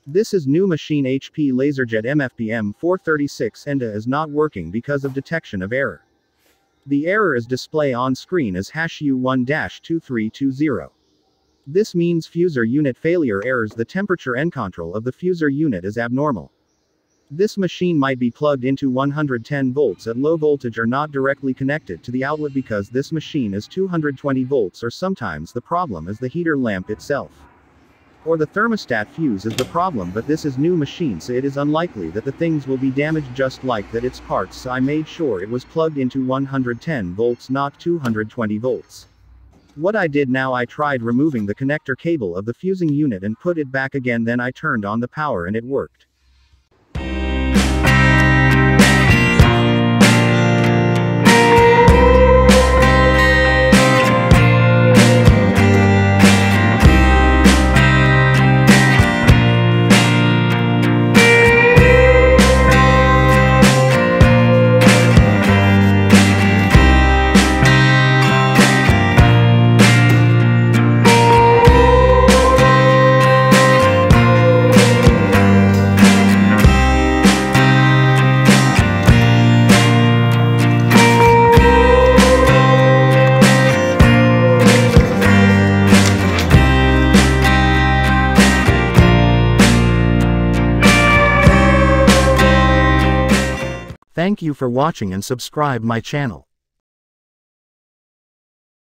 This is new machine HP Laserjet MFP M436nda is not working because of detection of error. The error is display on screen as #U1-2320. This means fuser unit failure errors. The temperature and control of the fuser unit is abnormal. This machine might be plugged into 110 volts at low voltage or not directly connected to the outlet because this machine is 220 volts, or sometimes the problem is the heater lamp itself. Or the thermostat fuse is the problem, but this is new machine, so it is unlikely that the things will be damaged just like that its parts, so I made sure it was plugged into 110 volts, not 220 volts. What I did now, I tried removing the connector cable of the fusing unit and put it back again, then I turned on the power and it worked. Thank you for watching and subscribe my channel.